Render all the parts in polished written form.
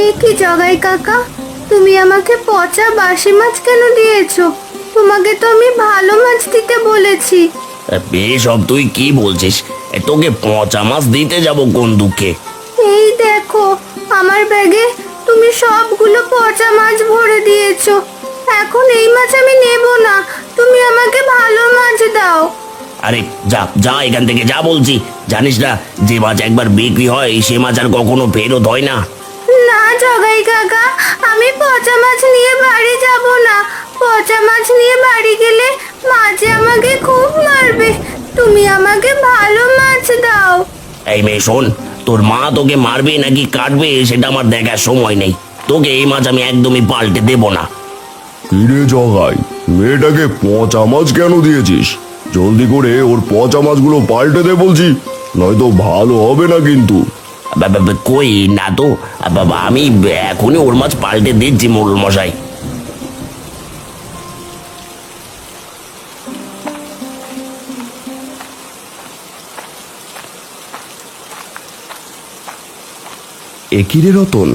এ কি জগাই কাকা, তুমি আমাকে পচা বাসি মাছ কেন দিয়েছো? তোমাকে তো আমি ভালো মাছ দিতে বলেছি। এসব তুই কি বলছিস? তোকে পচা মাছ দিতে যাব কোন দুঃখে? এই দেখো, আমার ব্যাগে তুমি সবগুলো পচা মাছ ভরে দিয়েছো। এখন এই মাছ আমি নেব না, তুমি আমাকে ভালো মাছ দাও। আরে যা যা এখান থেকে, যা বলছি। জানিস না, যে মাছ একবার বিক্রি হয় সে মাছ আর কখনো ফেরত হয় না। না জগাই কাকা, আমি পচা মাছ নিয়ে বাড়ি যাব না। পচা মাছ নিয়ে বাড়ি গেলে মাছে আমাকে খুব মারবে। তুমি আমাকে ভালো মাছ দাও। এই মেয়ে শোন, তোর মা তোকে মারবে নাকি কাটবে সেটা আমার দেখার সময় নেই। তোকে এই মাছ আমি একদমই পাল্টে দেব না। কিরে জগাই, মেয়েটাকে পচা মাছ কেন দিয়েছিস? জলদি করে ওর পচা মাছগুলো পাল্টে দে বলছি, নয়তো ভালো হবে না কিন্তু। কই না তো, আমি এখনই ওর মাছ পাল্টে দিচ্ছি মোড়ল মশাই। একিরে রতন,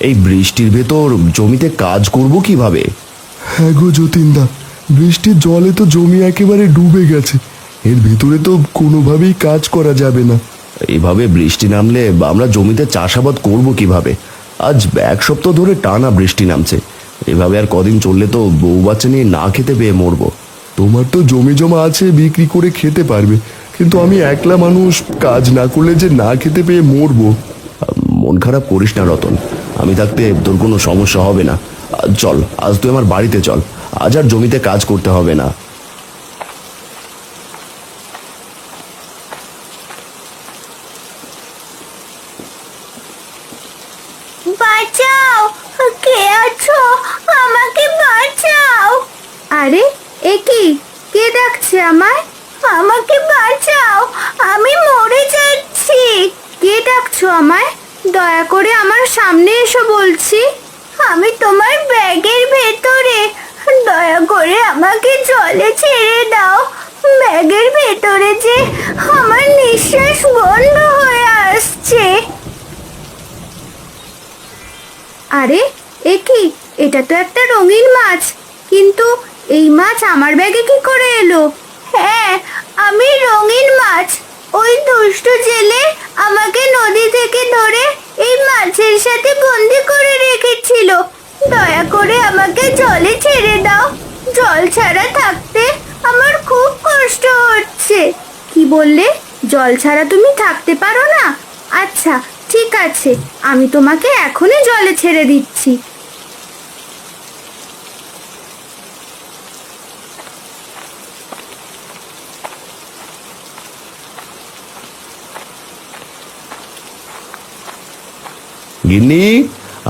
এই বৃষ্টির ভেতর জমিতে কাজ করব কিভাবে? হ্যাঁ গো যতীনদা, বৃষ্টির জলে তো জমি একেবারে ডুবে গেছে। এর ভিতরে তো কোনোভাবেই কাজ করা যাবে না। এইভাবে বৃষ্টি নামলে আমরা জমিতে চাষাবাদ করব কিভাবে? আজ এক সপ্তাহ ধরে টানা বৃষ্টি নামছে। এভাবে আর কদিন চললে তো বউ বাচ্চা নিয়ে না খেতে পেয়ে মরবো। তোমার তো জমি জমা আছে, বিক্রি করে খেতে পারবে, কিন্তু আমি একলা মানুষ, কাজ না করলে যে না খেতে পেয়ে মরবো। মন খারাপ করিস না রতন, আমি থাকতে তোর কোনো সমস্যা হবে না। চল, আজ তুই আমার বাড়িতে চল, আজ আর জমিতে কাজ করতে হবে না। বাঁচাও, কে আছো? আমাকে বাঁচাও। আরে এ কি, কে ডাকছে আমায়? আমাকে বাঁচাও, আমি মরে যাচ্ছি। কে ডাকছো আমায়? দয়া করে আমার সামনে এসো বলছি। আমি তোমার ব্যাগের ভেতরে, দয়া করে আমাকে জলে ছেড়ে দাও। ব্যাগের ভেতরে যে আমার নিঃশ্বাস বন্ধ হয়ে আসছে। আরে এ কি, এটা তো একটা রঙিন মাছ, কিন্তু এই মাছ আমার ব্যাগে কি করে এলো? হ্যাঁ, আমি রঙিন মাছ। ওই দুষ্ট জেলে আমাকে নদী থেকে ধরে এই মাছের সাথে বন্দি করে রেখেছিল। দয়া করে আমাকে জলে ছেড়ে দাও। জল ছাড়া থাকতে আমার খুব কষ্ট হচ্ছে। কি বললে? জল ছাড়া তুমি থাকতে পারো না? আচ্ছা ঠিক আছে, আমি তোমাকে এখনই জলে ছেড়ে দিচ্ছি। গিন্নি,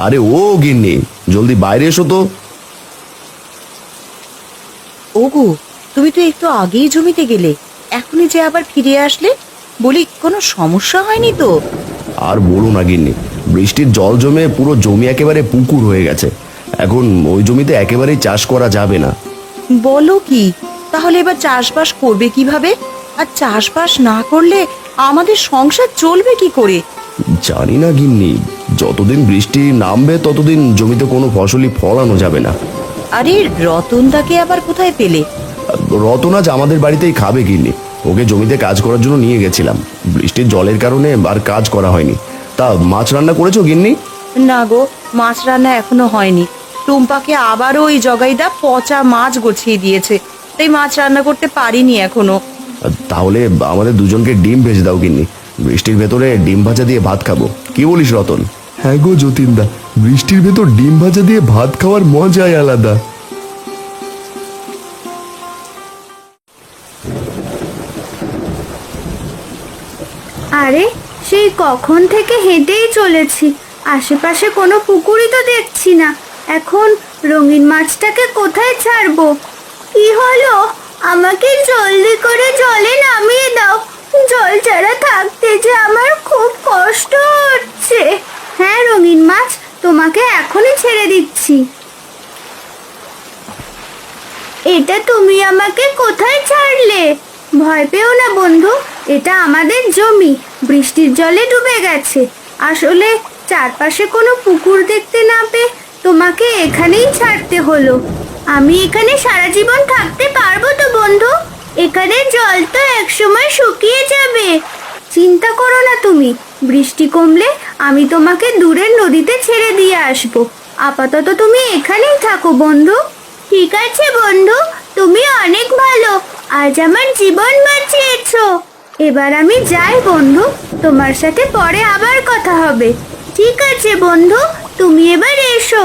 আরে ও গিন্নি, জলদি বাইরে এসো তো। ওগো, তুমি তো একটু আগেই জমিতে গেলে, এখনই যে আবার ফিরে আসলে? বলি, কোনো সমস্যা হয়নি তো? আর বলো না গিন্নি, বৃষ্টির জল জমে পুরো জমি একেবারে পুকুর হয়ে গেছে। এখন ওই জমিতে একেবারেই চাষ করা যাবে না। বলো কি? তাহলে এবার চাষবাস করবে কিভাবে? আর চাষবাস না করলে আমাদের সংসার চলবে কি করে? জানি না গিন্নি, যতদিন বৃষ্টি নামবে ততদিন জমিতে কোনো ফসলই ফলানো যাবে না। আরে রতনদাকে আবার কোথায় পেলে? রতন আজ আমাদের বাড়িতেই খাবে গিন্নি, ওকে জমিতে কাজ করার জন্য নিয়ে গেছিলাম। বৃষ্টির জলের কারণে আর কাজ করা হয়নি। তা মাছ রান্না করেছো গিন্নি? না গো, মাছ রান্না এখনো হয়নি। টুম্পাকে আবারও ওই জগাইদা পচা মাছ গছিয়ে দিয়েছে, তাই মাছ রান্না করতে পারিনি এখনো। তাহলে আমাদের দুজনকে ডিম ভেজে দাও গিন্নি, বৃষ্টির ভেতরে ডিম ভাজা দিয়ে ভাত খাবো। কি বলিস রতন? হ্যাঁ গো যতীনদা, বৃষ্টির ভেতর ডিম ভাজা দিয়ে ভাত খাওয়ার মজাই আলাদা। আরে সেই কখন থেকে হেঁটেই চলেছি, আশেপাশে কোনো পুকুরই তো দেখছি না। এখন রঙিন মাছটাকে কোথায় ছাড়বো? কি হলো? আমাকে জলদি করে জলে নামিয়ে দাও। জল ছাড়া থাকতে যে আমার খুব কষ্ট হচ্ছে। হ্যাঁ রঙিন মাছ, তোমাকে এখনই ছেড়ে দিচ্ছি। এটা তুমি আমাকে কোথায় ছাড়লে? ভয় পেও না বন্ধু, এটা আমাদের জমি, বৃষ্টির জলে ডুবে গেছে। আসলে চারপাশে কোনো পুকুর দেখতে না পেয়ে তোমাকে এখানেই ছাড়তে হলো। আমি এখানে সারা জীবন থাকতে পারবো তো বন্ধু? এখানে জল তো একসময় শুকিয়ে যাবে। চিন্তা করো না তুমি, বৃষ্টি কমলে আমি তোমাকে দূরের নদীতে ছেড়ে দিয়ে আসবো। আপাতত তুমি এখানেই থাকো বন্ধু। ঠিক আছে বন্ধু, তুমি অনেক ভালো, আজ আমার জীবন বাঁচিয়েছো। এবার আমি যাই বন্ধু, তোমার সাথে পরে আবার কথা হবে। ঠিক আছে বন্ধু, তুমি এবার এসো।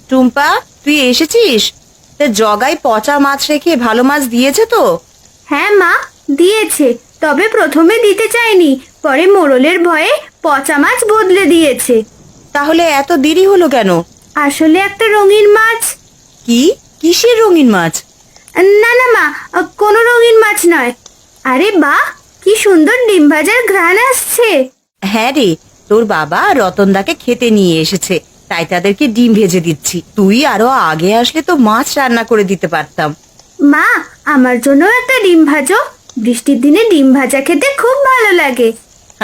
টুম্পা, তুই এসেছিস? তা জগাই পচা মাছ রেখে ভালো মাছ দিয়েছে তো? হ্যাঁ মা, দিয়েছে। তবে প্রথমে দিতে চাইনি, পরে মোড়লের ভয়ে পচা মাছ বদলে দিয়েছে। তাহলে এত দেরি হলো কেন? আসলে একটা রঙিন মাছ। কি? কিসের রঙিন মাছ? না না মা, কোনো রঙিন মাছ নয়। আরে বাহ, কি সুন্দর ডিম ভাজার ঘ্রাণ আসছে। হ্যাঁ রে, তোর বাবা রতনদাকে খেতে নিয়ে এসেছে, তাই তাদেরকে ডিম ভেজে দিচ্ছি। তুই আরো আগে আসলে তো মাছ রান্না করে দিতে পারতাম। মা, আমার জন্য একটা ডিম ভাজো। বৃষ্টির দিনে ডিম ভাজা খেতে খুব ভালো লাগে।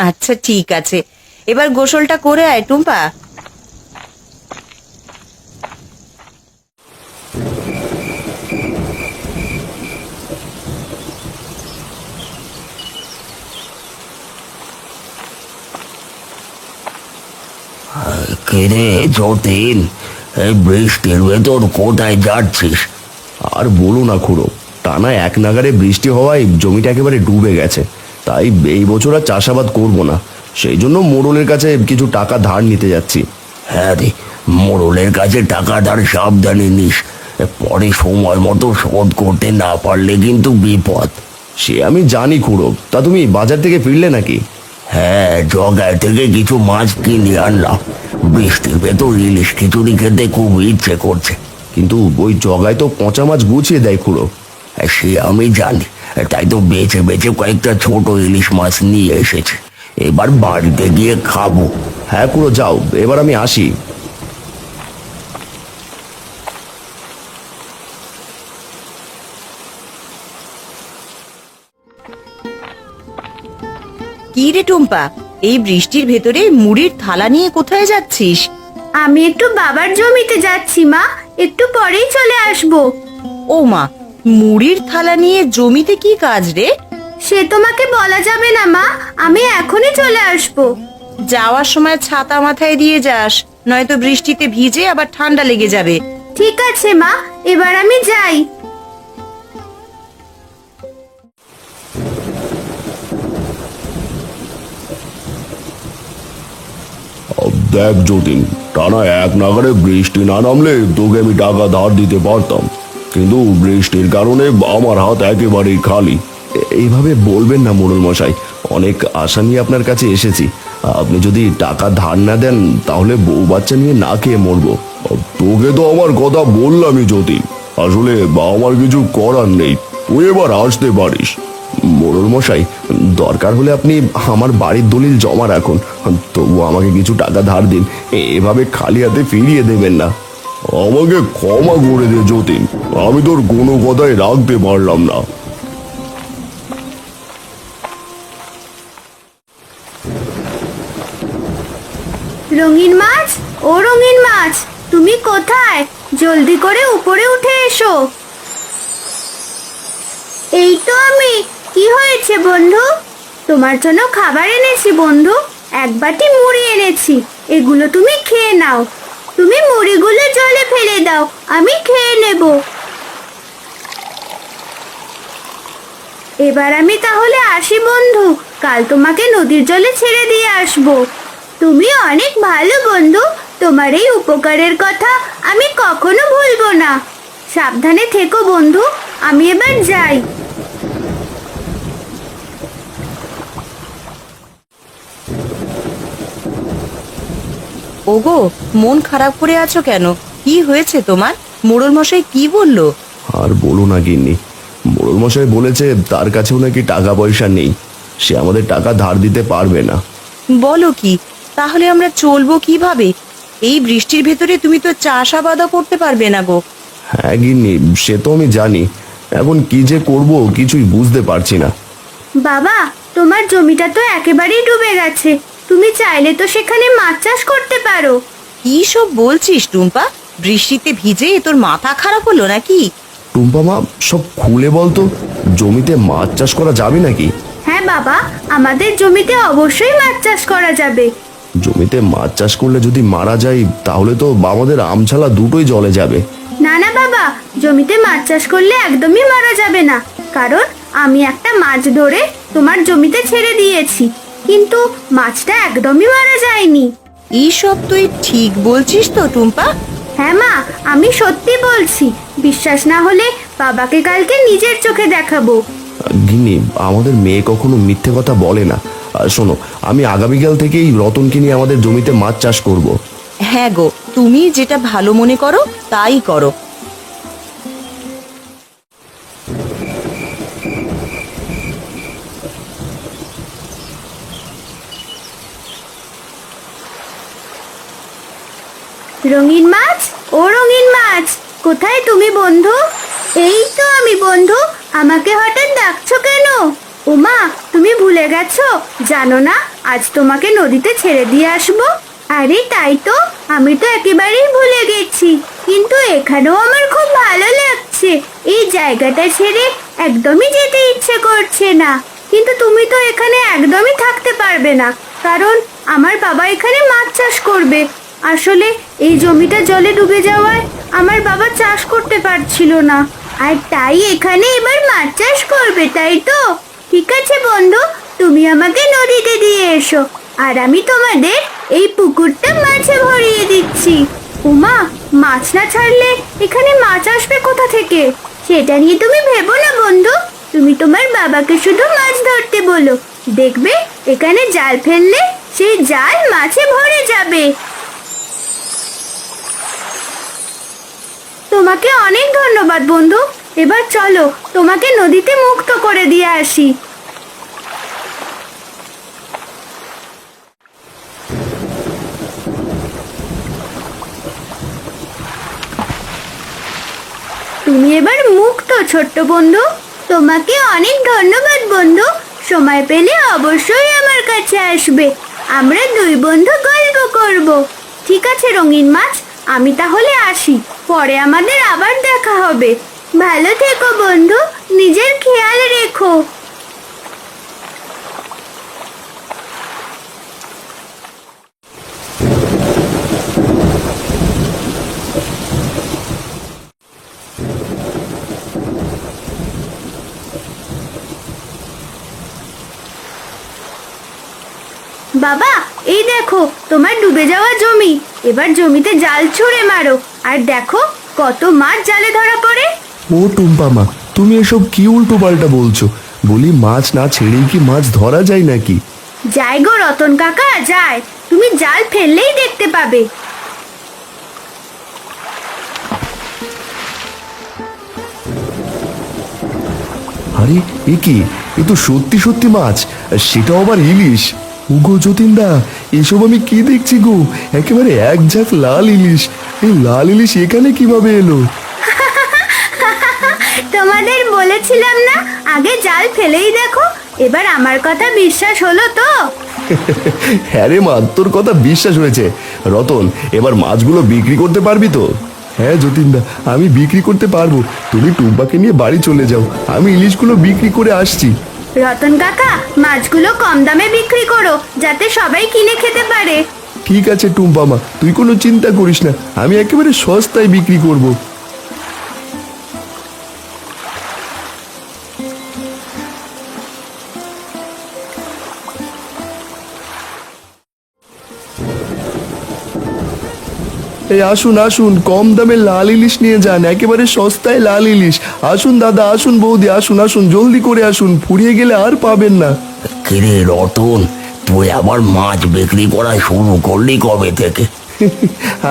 আচ্ছা ঠিক আছে, এবার গোসলটা করে আয় টুম্পা। কিরে যতীন, এই বৃষ্টির ভেতর কোথায় যাচ্ছিস? আর বলো না খুড়ো, টানা এক নাগারে বৃষ্টি হওয়ায় জমিটা একেবারে ডুবে গেছে। তাই এই বছর আর চাষাবাদ করব না, সেই জন্য মোড়লের কাছে কিছু টাকা ধার নিতে যাচ্ছি। হ্যাঁ রে, মোড়লের কাছে টাকা ধার সাবধানে নিস, পরে সময় মতো শোধ করতে না পারলে কিন্তু বিপদ। সে আমি জানি খুড়ো, তা তুমি বাজার থেকে ফিরলে নাকি? হ্যাঁ, জগায় থেকে কিছু মাছ কিনে আনলাম। বৃষ্টির ভেতর ইলিশ খিচুড়ি খেতে খুব ইচ্ছে করছে। কিন্তু ওই জগায় তো পচা মাছ গুছিয়ে দেয় খুড়ো। সে আমি জানি, তাই তো বেছে বেছে কয়েকটা ছোট ইলিশ মাছ নিয়ে এসেছে। এবার বাড়িতে গিয়ে খাবো। হ্যাঁ খুড়ো, যাও, এবার আমি আসি। কি রে টুম্পা, এই বৃষ্টির ভেতরে মুড়ির থালা নিয়ে কোথায় যাচ্ছিস? আমি একটু বাবার জমিতে যাচ্ছি মা, একটু পরেই চলে আসবো। ও মা, মুড়ির থালা নিয়ে জমিতে কি কাজ রে? সে তোমাকে বলা যাবে না মা, আমি এখনই চলে আসবো। যাওয়ার সময় ছাতা মাথায় দিয়ে যাস, নয়তো বৃষ্টিতে ভিজে আবার ঠান্ডা লেগে যাবে। ঠিক আছে মা, এবার আমি যাই। দেখ যতীন, টানা এক নাগারে বৃষ্টি না নামলে তোকে আমি টাকা ধার দিতে পারতাম, কিন্তু বৃষ্টির কারণে আমার হাত একেবারেই খালি। এইভাবে বলবেন না মোড়ল মশাই, অনেক আশা নিয়ে আপনার কাছে এসেছি। আপনি যদি টাকা ধার না দেন তাহলে বউ বাচ্চা নিয়ে না খেয়ে মরবো। তোকে তো আমার কথা বললামই যতীন, আসলে আমার কিছু করার নেই, তুই এবার আসতে পারিস। মোড়ল মশাই, দরকার হলে আপনি আমার বাড়ির দলিল জমা রাখুন, তবু আমাকে কিছু টাকা ধার দিন, এভাবে খালি হাতে ফিরিয়ে দেবেন না। আমাকে ক্ষমা করে দে যতীন, আমি তোর কোনো কথাই রাখতে পারলাম না। রঙিন মাছ, ও রঙিন মাছ, তুমি কোথায়? জলদি করে উপরে উঠে এসো। এই তো আমি। কি হয়েছে বন্ধু? তোমার জন্য খাবার এনেছি বন্ধু, এক বাটি মুড়ি এনেছি, এগুলো তুমি খেয়ে নাও। তুমি মুড়িগুলো জলে ফেলে দাও, আমি খেয়ে নেব। এবার আমি তাহলে আসি বন্ধু, কাল তোমাকে নদীর জলে ছেড়ে দিয়ে আসবো। তুমি অনেক ভালো বন্ধু, তোমার এই উপকারের কথা আমি কখনো ভুলবো না। সাবধানে থেকো বন্ধু, আমি এবার যাই। ওগো, মন খারাপ করে আছো কেন? কি হয়েছে তোমার? মোড়ল মশাই কি বললো? আর বলো না গিন্নি, মোড়ল মশাই বলেছে তার কাছেও নাকি টাকা পয়সা নেই, সে আমাদের টাকা ধার দিতে পারবে না। বলো কি? তাহলে আমরা চলবো কিভাবে? এই বৃষ্টির ভেতরে তুমি তো চাষাবাদও করতে পারবে না গো। হ্যাঁ গিন্নি, সে তো আমি জানি। এখন কি যে করব কিছুই বুঝতে পারছি না। বাবা, তোমার জমিটা তো একেবারেই ডুবে গেছে, তুমি চাইলে তো সেখানে মাছ চাষ করতে পারো। কি সব বলছিস টুম্পা? বৃষ্টিতে ভিজে তোর মাথা খারাপ হলো নাকি? টুম্পা মা, সব খুলে বলতো, জমিতে মাছ চাষ করা যাবে নাকি? হ্যাঁ বাবা, আমাদের জমিতে অবশ্যই মাছ চাষ করা যাবে। জমিতে মাছ চাষ করলে যদি মারা যায় তাহলে তো আমাদের আমছালা দুটোই জলে যাবে। না না বাবা, জমিতে মাছ চাষ করলে একদমই মারা যাবে না, কারণ আমি একটা মাছ ধরে তোমার জমিতে ছেড়ে দিয়েছি, কিন্তু মাছটা একদমই মারা যায়নি। এইসব তুই ঠিক বলছিস তো টুম্পা? হ্যাঁ মা, আমি সত্যি বলছি, বিশ্বাস না হলে বাবাকে কালকে নিজের চোখে দেখাবো। গিন্নি, আমাদের মেয়ে কখনো মিথ্যে কথা বলে না। শোনো, আমি আগামীকাল থেকেই রতনকে নিয়ে আমাদের জমিতে মাছ চাষ করব। হ্যাঁ গো, তুমি যেটা ভালো মনে করো তাই করো। রঙিন মাছ, ও রঙিন মাছ, কোথায় তুমি বন্ধু? এই তো আমি বন্ধু, আমাকে হঠাৎ ডাকছো কেন? ওমা, তুমি ভুলে গেছো? জানো না আজ তোমাকে নদীতে ছেড়ে দিয়ে আসবো? আরে তাই তো, আমি তো একেবারেই ভুলে গেছি, কিন্তু এখানেও আমার খুব ভালো লাগছে। এই জায়গাটা ছেড়ে একদমই যেতে ইচ্ছে করছে না, কিন্তু তুমি তো এখানে একদমই থাকতে পারবে না, কারণ আমার বাবা এখানে মাছ চাষ করবে। আসলে এই জমিটা জলে ডুবে যাওয়ায় আমার বাবা চাষ করতে পারছিল না, আর তাই এখানে এবার মাছ চাষ করবে, তাই তো? ঠিক আছে বন্ধু, তুমি আমাকে নদীতে দিয়ে এসো, আর আমি তোমাদের এই পুকুরটা মাছে ভরিয়ে দিচ্ছি। উমা, মাছ না ছাড়লে এখানে মাছ আসবে কোথা থেকে? সেটা নিয়ে তুমি ভেবো না বন্ধু, তুমি তোমার বাবাকে শুধু মাছ ধরতে বলো, দেখবে এখানে জাল ফেললে সেই জাল মাছে ভরে যাবে। তোমাকে অনেক ধন্যবাদ বন্ধু, এবার চলো তোমাকে নদীতে মুক্ত করে দিয়ে আসি। তুমি এবার মুক্ত ছোট্ট বন্ধু, তোমাকে অনেক ধন্যবাদ বন্ধু। সময় পেলে অবশ্যই আমার কাছে আসবে, আমরা দুই বন্ধু গল্প করব। ঠিক আছে রঙিন মাছ, আমি তাহলে আসি, পরে আমাদের আবার দেখা হবে। ভালো থেকো বন্ধু, নিজের খেয়াল রেখো। বাবা, এই দেখো তোমার ডুবে যাওয়া জমি, এবার জমিতে জাল ছুঁড়ে মারো, আর দেখো কত মাছ জালে ধরা পড়ে। ও টুম্পা মা, তুমি এসব কি উল্টো পাল্টা বলছো? বলি, মাছ না ছেড়েই কি মাছ ধরা যায় নাকি? যায় গো রতন কাকা, যায়, তুমি জাল ফেললেই দেখতে পাবে। আরে এ কি, এ তো সত্যি সত্যি মাছ, সেটাও আবার ইলিশ। ওগো যতীনদা, এসব আমি কি দেখছি গো, একেবারে এক ঝাঁক লাল ইলিশ। এই লাল ইলিশ এখানে কিভাবে এলো? তোমাদের বলেছিলাম না আগে জাল ফেলেই দেখো, এবার আমার কথা বিশ্বাস হলো তো? হ্যাঁ রে মা, তোর কথা বিশ্বাস হয়েছে। রতন, এবার মাছগুলো বিক্রি করতে পারবি তো? হ্যাঁ যতীনদা, আমি বিক্রি করতে পারবো। তুমি টুম্পাকে নিয়ে বাড়ি চলে যাও, আমি ইলিশগুলো বিক্রি করে আসছি। রতন কাকা, মাছগুলো কম দামে বিক্রি করো, যাতে সবাই কিনে খেতে পারে। ঠিক আছে টুম্পা মা, তুই কোনো চিন্তা করিস না, আমি একেবারে সস্তায় বিক্রি করব। এই আসুন আসুন, কম দামে লাল ইলিশ নিয়ে যান, একেবারে সস্তায় লাল ইলিশ। আসুন দাদা, আসুন বৌদি, আসুন আসুন, জলদি করে আসুন, ফুরিয়ে গেলে আর পাবেন না। কিরে রতন, তুই আবার মাছ বিক্রি করা শুরু করলি কবে থেকে?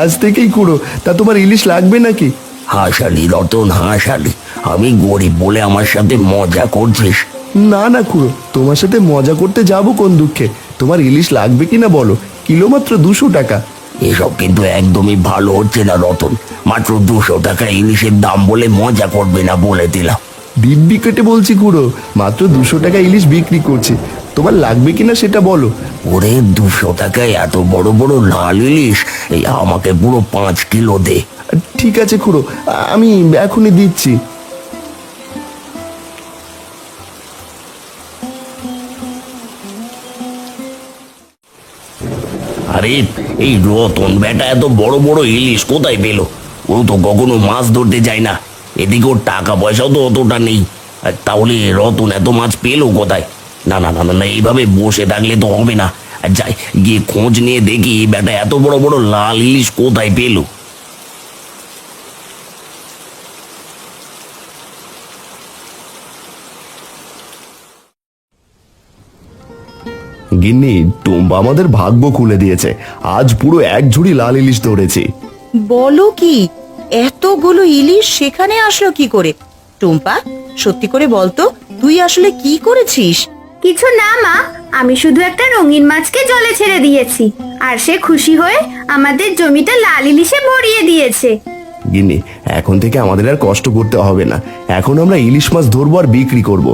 আজ থেকেই কুড়ো। তা তোমার ইলিশ লাগবে নাকি? হাসালি রতন, হাসালি। আমি গরিব বলে আমার সাথে মজা করছিস? না না খুড়ো, তোমার সাথে মজা করতে যাব কোন দুঃখে। তোমার ইলিশ লাগবে কিনা বলো, কিলো মাত্র 200 টাকা। এসব কিন্তু একদমই ভালো হচ্ছে না রতন। মাত্র 200 টাকা ইলিশের দাম বলে মজা করবে না বলে দিলাম। দিব্যি কেটে বলছি খুড়ো, মাত্র 200 টাকা ইলিশ বিক্রি করছে। তোমার লাগবে কিনা সেটা বলো। ওরে 200 টাকায় এত বড় বড় লাল ইলিশ, এই আমাকে পুরো 5 কিলো দে। ঠিক আছে খুড়ো, আমি এখনই দিচ্ছি। আরে এই রতন বেটা এত বড় বড় ইলিশ কোথায় পেলো? ও তো কখনো মাছ ধরতে যায় না, এদিকে ওর টাকা পয়সাও তো অতটা নেই। আর তাহলে রতন এত মাছ পেলো কোথায়? না না না না না, এইভাবে বসে থাকলে তো হবে না। আর যাই গিয়ে খোঁজ নিয়ে দেখি বেটা এত বড় বড় লাল ইলিশ কোথায় পেলো। গিন্নি, টুম্পা আমাদের ভাগ্য খুলে দিয়েছে। আজ পুরো 1 ঝুড়ি লাল ইলিশ ধরেছি। বলো কি, এতগুলো ইলিশ সেখানে আসলো কি করে? টুম্পা, সত্যি করে বলতো, তুই আসলে কি করেছিস? কিছু না মা, আমি শুধু একটা রঙিন মাছকে জলে ছেড়ে দিয়েছি, আর সে খুশি হয়ে আমাদের জমিটা লাল ইলিশে ভরিয়ে দিয়েছে। গিন্নি, এখন থেকে আমাদের আর কষ্ট করতে হবে না। এখন আমরা ইলিশ মাছ ধরবো আর বিক্রি করব।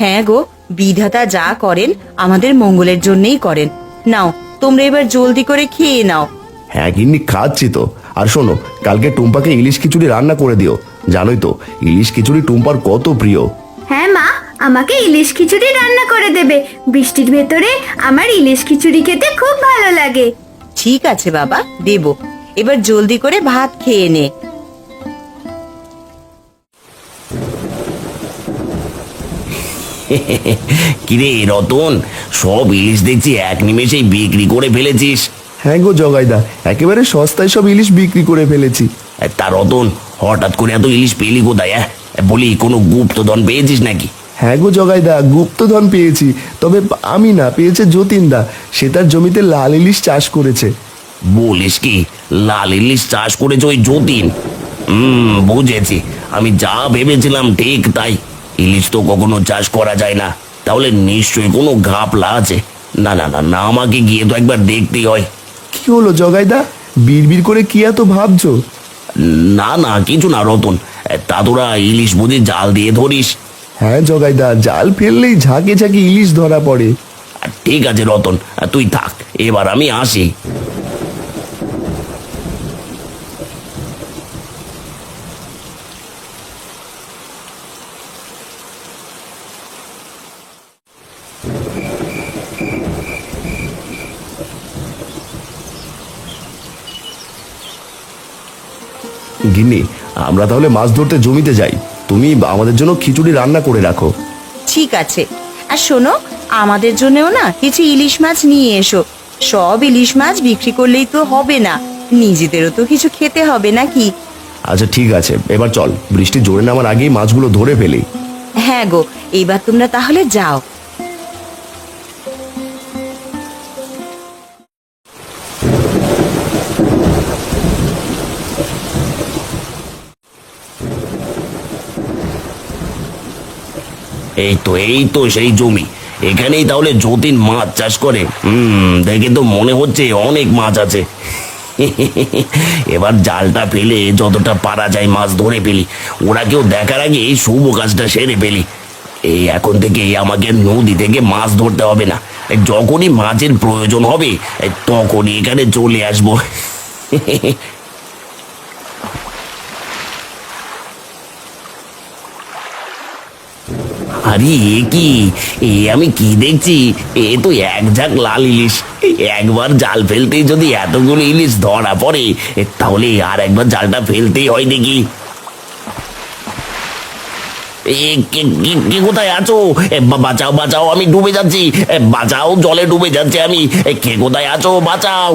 হ্যাঁ গো, বিধাতা যা করেন আমাদের মঙ্গলের জন্যই করেন। নাও, তোমরা এবার জলদি করে খেয়ে নাও। হ্যাঁ গিন্নি, খাচ্ছি তো। আর শোনো, কালকে টুম্পাকে ইলিশ খিচুড়ি রান্না করে দিও। জানোই তো ইলিশ খিচুড়ি টুম্পার কত প্রিয়। হ্যাঁ মা, আমাকে ইলিশ খিচুড়ি রান্না করে দেবে। বৃষ্টির ভেতরে আমার ইলিশ খিচুড়ি খেতে খুব ভালো লাগে। ঠিক আছে বাবা, দেব। এবার জলদি করে ভাত খেয়ে নে। কিরে রতন, সব ইলিশ দেখছি এক নিমেষেই বিক্রি করে ফেলেছিস। হ্যাঁ গো জগাইদা, একেবারে সস্তায় সব ইলিশ বিক্রি করে ফেলেছি। তা রতন, হঠাৎ করে এত ইলিশ পেলি কোথায়? বলি কোনো গুপ্তধন পেয়েছিস নাকি? হ্যাঁ গো জগাইদা, গুপ্তধন পেয়েছি। তবে আমি না, পেয়েছে যতীনদা। সে তার জমিতে লাল ইলিশ চাষ করেছে। বলিস কি, লাল ইলিশ চাষ করেছে ওই যতীন? বুঝেছি। আমি যা ভেবেছিলাম ঠিক তাই। ইলিশ তো কখনো চাষ করা যায় না, তাহলে নিশ্চয়ই কোনো ঘাপলা আছে। না না না না, আমাকে গিয়ে তো একবার দেখতেই হয়। কি হলো জগাইদা, বিড়বিড় করে কি এত ভাবছো? না না, কিছু না রতন। তা তোরা ইলিশ বুঝি জাল দিয়ে ধরিস? হ্যাঁ জগাইদা, জাল ফেললেই ঝাঁকে ঝাঁকে ইলিশ ধরা পড়ে। ঠিক আছে রতন, তুই থাক, এবার আমি আসি। গিন্নি, আমরা তাহলে মাছ ধরতে জমিতে যাই। তুমি আমাদের জন্য খিচুড়ি রান্না করে রাখো। ঠিক আছে। আর শোনো, আমাদের জন্যও না কিছু ইলিশ মাছ নিয়ে এসো। সব ইলিশ মাছ বিক্রি করলেই তো হবে না, নিজেদেরও তো কিছু খেতে হবে নাকি? আচ্ছা ঠিক আছে, এবার চল, বৃষ্টি জোরে নামার আগেই মাছগুলো ধরে ফেলি। হ্যাঁ গো, এইবার তোমরা তাহলে যাও। এই তো সেই জমি। এখানেই তাহলে যতীন মাছ চাষ করে। দেখে তো মনে হচ্ছে অনেক মাছ আছে। এবার জালটা ফেলে যতটা পারা যায় মাছ ধরে ফেলি। ওরা কেউ দেখার আগে এই শুভ কাজটা সেরে ফেলি। এই এখন থেকে আমাকে নদী থেকে মাছ ধরতে হবে না। যখনই মাছের প্রয়োজন হবে তখনই এখানে চলে আসবো। আরে এ কি, আমি কি দেখছি? এ তো এক ঝাঁক লাল ইলিশ। একবার জাল ফেলতেই যদি এতগুলো ইলিশ ধরা পড়ে, তাহলে আর একবার জালটা ফেলতেই হয় দেখি। কে কোথায় আছো? বাঁচাও বাঁচাও, আমি ডুবে যাচ্ছি। বাঁচাও, জলে ডুবে যাচ্ছে আমি। কে কোথায় আছো? বাঁচাও।